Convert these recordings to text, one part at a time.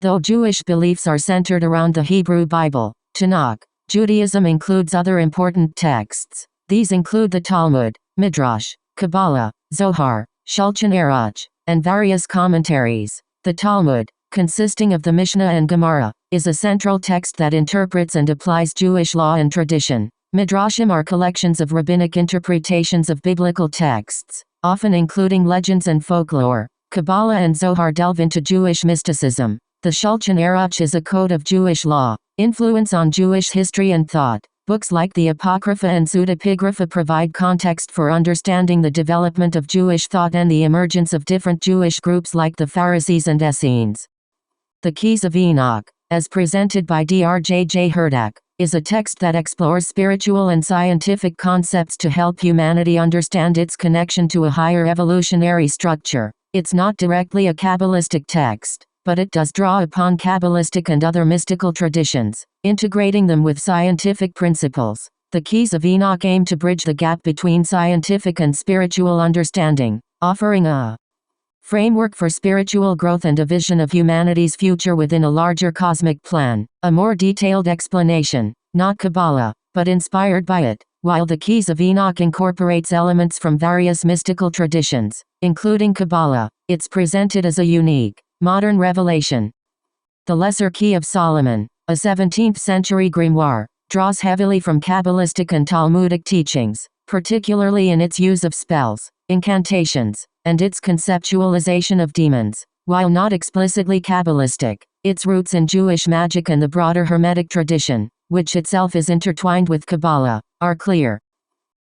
Though Jewish beliefs are centered around the Hebrew Bible, Tanakh, Judaism includes other important texts. These include the Talmud, Midrash, Kabbalah, Zohar, Shulchan Aruch, and various commentaries. The Talmud, consisting of the Mishnah and Gemara, is a central text that interprets and applies Jewish law and tradition. Midrashim are collections of rabbinic interpretations of biblical texts, often including legends and folklore. Kabbalah and Zohar delve into Jewish mysticism. The Shulchan Aruch is a code of Jewish law. Influence on Jewish history and thought. Books like the Apocrypha and Pseudepigrapha provide context for understanding the development of Jewish thought and the emergence of different Jewish groups like the Pharisees and Essenes. The Keys of Enoch, as presented by Dr. J.J. Hurtak, is a text that explores spiritual and scientific concepts to help humanity understand its connection to a higher evolutionary structure. It's not directly a Kabbalistic text, but it does draw upon Kabbalistic and other mystical traditions, integrating them with scientific principles. The Keys of Enoch aim to bridge the gap between scientific and spiritual understanding, offering a framework for spiritual growth and a vision of humanity's future within a larger cosmic plan. A more detailed explanation, not Kabbalah, but inspired by it. While the Keys of Enoch incorporates elements from various mystical traditions, including Kabbalah, it's presented as a unique, modern revelation. The Lesser Key of Solomon, a 17th-century grimoire, draws heavily from Kabbalistic and Talmudic teachings, particularly in its use of spells, incantations, and its conceptualization of demons. While not explicitly Kabbalistic, its roots in Jewish magic and the broader Hermetic tradition, which itself is intertwined with Kabbalah, are clear.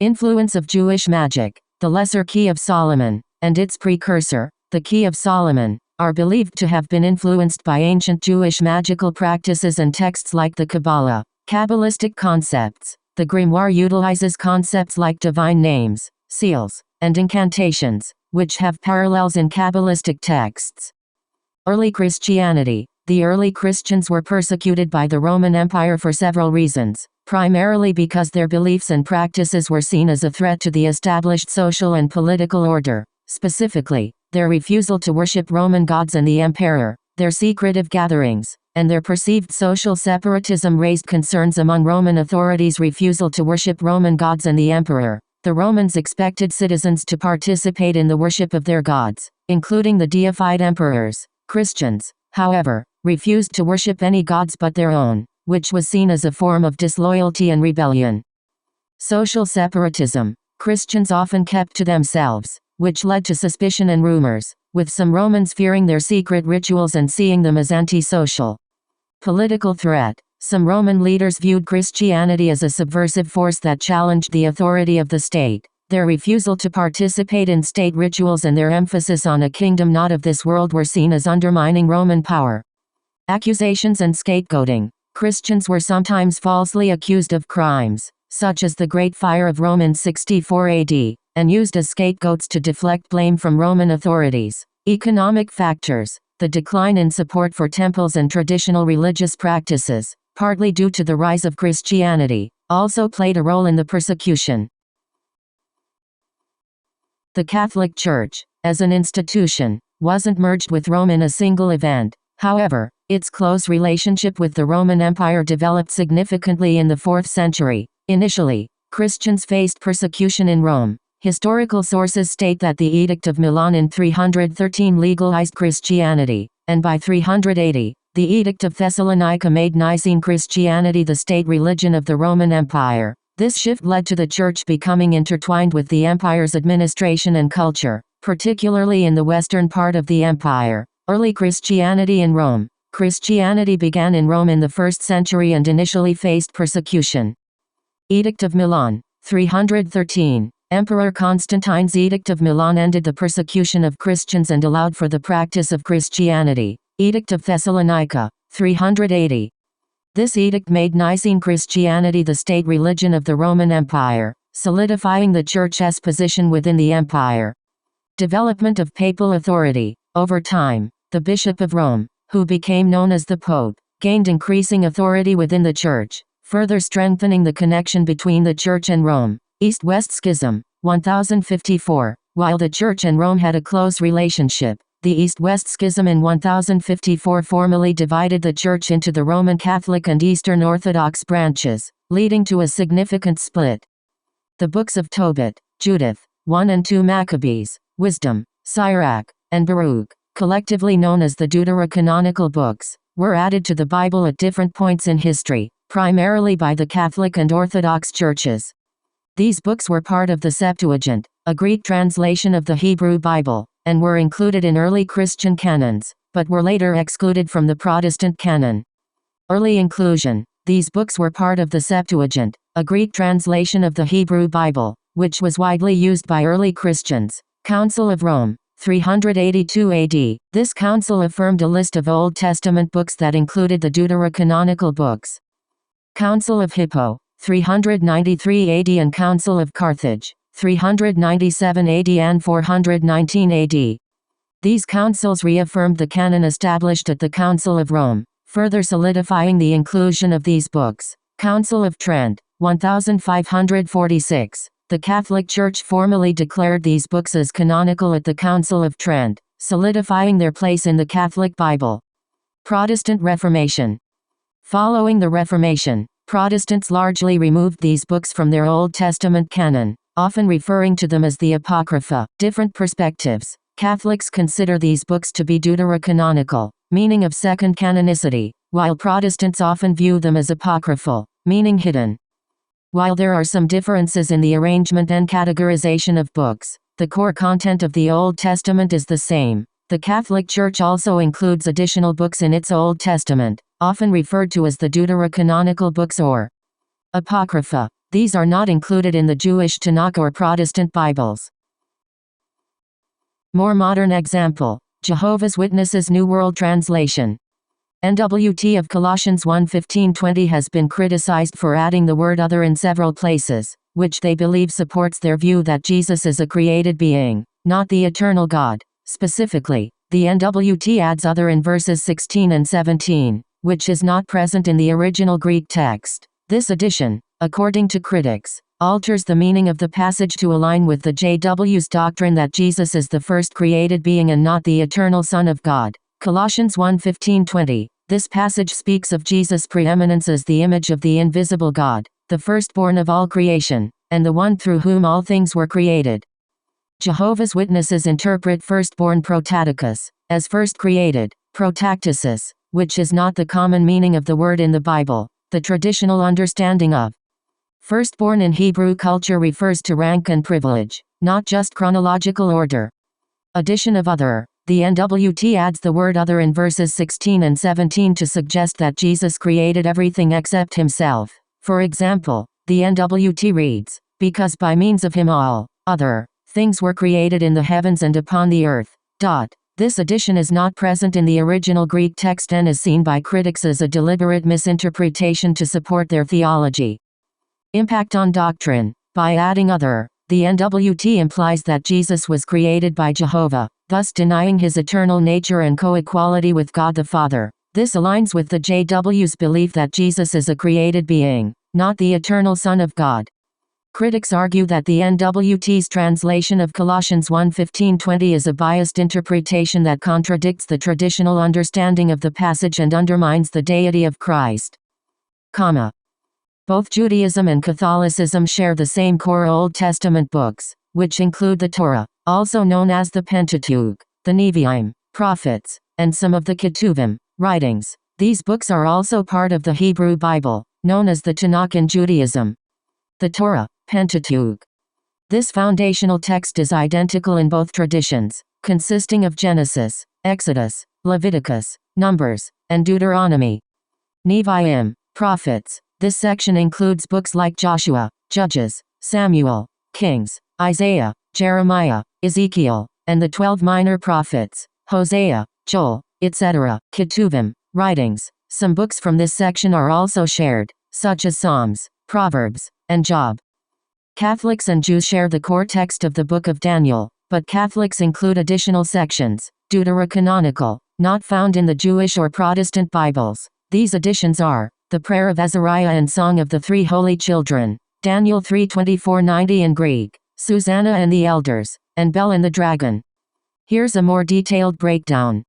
Influence of Jewish magic. The Lesser Key of Solomon, and its precursor, the Key of Solomon, are believed to have been influenced by ancient Jewish magical practices and texts like the Kabbalah. Kabbalistic concepts. The grimoire utilizes concepts like divine names, seals, and incantations, which have parallels in Kabbalistic texts. Early Christianity. The early Christians were persecuted by the Roman Empire for several reasons, primarily because their beliefs and practices were seen as a threat to the established social and political order. Specifically, their refusal to worship Roman gods and the emperor, their secretive gatherings, and their perceived social separatism raised concerns among Roman authorities' refusal to worship Roman gods and the emperor. The Romans expected citizens to participate in the worship of their gods, including the deified emperors. Christians, however, refused to worship any gods but their own, which was seen as a form of disloyalty and rebellion. Social separatism. Christians often kept to themselves, which led to suspicion and rumors, with some Romans fearing their secret rituals and seeing them as antisocial. Political threat. Some Roman leaders viewed Christianity as a subversive force that challenged the authority of the state. Their refusal to participate in state rituals and their emphasis on a kingdom not of this world were seen as undermining Roman power. Accusations and scapegoating. Christians were sometimes falsely accused of crimes, such as the Great Fire of Rome in 64 AD, and used as scapegoats to deflect blame from Roman authorities. Economic factors. The decline in support for temples and traditional religious practices, partly due to the rise of Christianity, also played a role in the persecution. The Catholic Church, as an institution, wasn't merged with Rome in a single event. However, its close relationship with the Roman Empire developed significantly in the 4th century. Initially, Christians faced persecution in Rome. Historical sources state that the Edict of Milan in 313 legalized Christianity, and by 380, the Edict of Thessalonica made Nicene Christianity the state religion of the Roman Empire. This shift led to the Church becoming intertwined with the empire's administration and culture, particularly in the western part of the empire. Early Christianity in Rome. Christianity began in Rome in the 1st century and initially faced persecution. Edict of Milan, 313. Emperor Constantine's Edict of Milan ended the persecution of Christians and allowed for the practice of Christianity. Edict of Thessalonica, 380. This edict made Nicene Christianity the state religion of the Roman Empire, solidifying the Church's position within the empire. Development of papal authority. Over time, the Bishop of Rome, who became known as the Pope, gained increasing authority within the Church, further strengthening the connection between the Church and Rome. East-West Schism, 1054. While the Church and Rome had a close relationship, The East-West Schism in 1054 formally divided the Church into the Roman Catholic and Eastern Orthodox branches, leading to a significant split. The books of Tobit, Judith, 1 and 2 Maccabees, Wisdom, Sirach, and Baruch, collectively known as the Deuterocanonical books, were added to the Bible at different points in history, primarily by the Catholic and Orthodox churches. These books were part of the Septuagint, a Greek translation of the Hebrew Bible, and were included in early Christian canons, but were later excluded from the Protestant canon. Early inclusion. These books were part of the Septuagint, a Greek translation of the Hebrew Bible, which was widely used by early Christians. Council of Rome, 382 AD. This council affirmed a list of Old Testament books that included the Deuterocanonical books. Council of Hippo, 393 AD and Council of Carthage, 397 AD and 419 AD. These councils reaffirmed the canon established at the Council of Rome, further solidifying the inclusion of these books. Council of Trent, 1546. The Catholic Church formally declared these books as canonical at the Council of Trent, solidifying their place in the Catholic Bible. Protestant Reformation. Following the Reformation, Protestants largely removed these books from their Old Testament canon, often referring to them as the Apocrypha. Different perspectives. Catholics consider these books to be deuterocanonical, meaning of second canonicity, while Protestants often view them as apocryphal, meaning hidden. While there are some differences in the arrangement and categorization of books, the core content of the Old Testament is the same. The Catholic Church also includes additional books in its Old Testament, often referred to as the Deuterocanonical books or Apocrypha. These are not included in the Jewish Tanakh or Protestant Bibles. More modern example, Jehovah's Witnesses New World Translation. NWT of Colossians 1:15-20 has been criticized for adding the word other in several places, which they believe supports their view that Jesus is a created being, not the eternal God. Specifically, the NWT adds other in verses 16 and 17, which is not present in the original Greek text. This addition, according to critics, alters the meaning of the passage to align with the JW's doctrine that Jesus is the first created being and not the eternal Son of God. Colossians 1:15-20. This passage speaks of Jesus' preeminence as the image of the invisible God, the firstborn of all creation, and the one through whom all things were created. Jehovah's Witnesses interpret firstborn prototokos as first created, protactsis, which is not the common meaning of the word in the Bible. The traditional understanding of firstborn in Hebrew culture refers to rank and privilege, not just chronological order. Addition of other. The NWT adds the word other in verses 16 and 17 to suggest that Jesus created everything except himself. For example, the NWT reads, "Because by means of him all other things were created in the heavens and upon the earth." This addition is not present in the original Greek text and is seen by critics as a deliberate misinterpretation to support their theology. Impact on doctrine. By adding other, the NWT implies that Jesus was created by Jehovah, thus denying his eternal nature and co-equality with God the Father. This aligns with the JW's belief that Jesus is a created being, not the eternal Son of God. Critics argue that the NWT's translation of Colossians 1:15-20 is a biased interpretation that contradicts the traditional understanding of the passage and undermines the deity of Christ. Both Judaism and Catholicism share the same core Old Testament books, which include the Torah, also known as the Pentateuch, the Nevi'im, prophets, and some of the Ketuvim, writings. These books are also part of the Hebrew Bible, known as the Tanakh in Judaism. The Torah, Pentateuch. This foundational text is identical in both traditions, consisting of Genesis, Exodus, Leviticus, Numbers, and Deuteronomy. Nevi'im, prophets. This section includes books like Joshua, Judges, Samuel, Kings, Isaiah, Jeremiah, Ezekiel, and the 12 minor prophets, Hosea, Joel, etc. Ketuvim, writings. Some books from this section are also shared, such as Psalms, Proverbs, and Job. Catholics and Jews share the core text of the Book of Daniel, but Catholics include additional sections, deuterocanonical, not found in the Jewish or Protestant Bibles. These additions are the Prayer of Azariah and Song of the Three Holy Children, Daniel 3:24-90 in Greek, Susanna and the Elders, and Bel and the Dragon. Here's a more detailed breakdown.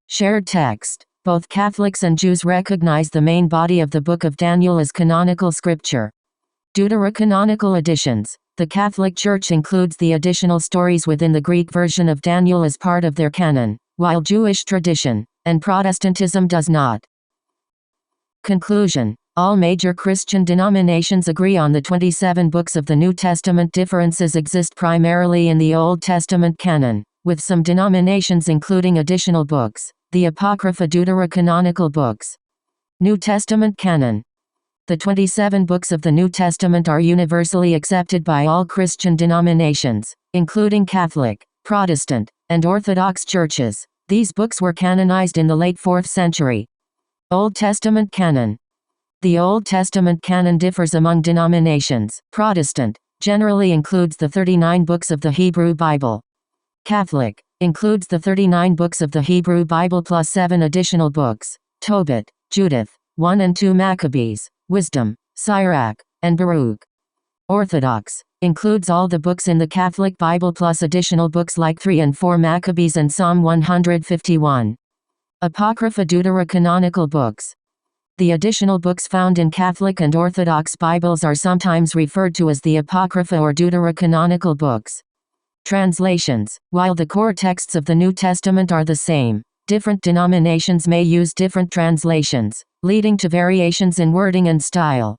Shared text. Both Catholics and Jews recognize the main body of the Book of Daniel as canonical scripture. Deuterocanonical additions. The Catholic Church includes the additional stories within the Greek version of Daniel as part of their canon, while Jewish tradition and Protestantism does not. Conclusion. All major Christian denominations agree on the 27 books of the New Testament. Differences exist primarily in the Old Testament canon, with some denominations including additional books, the Apocrypha Deuterocanonical books. New Testament canon. The 27 books of the New Testament are universally accepted by all Christian denominations, including Catholic, Protestant, and Orthodox churches. These books were canonized in the late 4th century. Old Testament canon. The Old Testament canon differs among denominations. Protestant generally includes the 39 books of the Hebrew Bible. Catholic includes the 39 books of the Hebrew Bible plus 7 additional books: Tobit, Judith, 1 and 2 Maccabees, Wisdom, Sirach, and Baruch. Orthodox includes all the books in the Catholic Bible plus additional books like 3 and 4 Maccabees and Psalm 151. Apocrypha Deuterocanonical books. The additional books found in Catholic and Orthodox Bibles are sometimes referred to as the Apocrypha or Deuterocanonical books. Translations. While the core texts of the New Testament are the same, different denominations may use different translations, leading to variations in wording and style.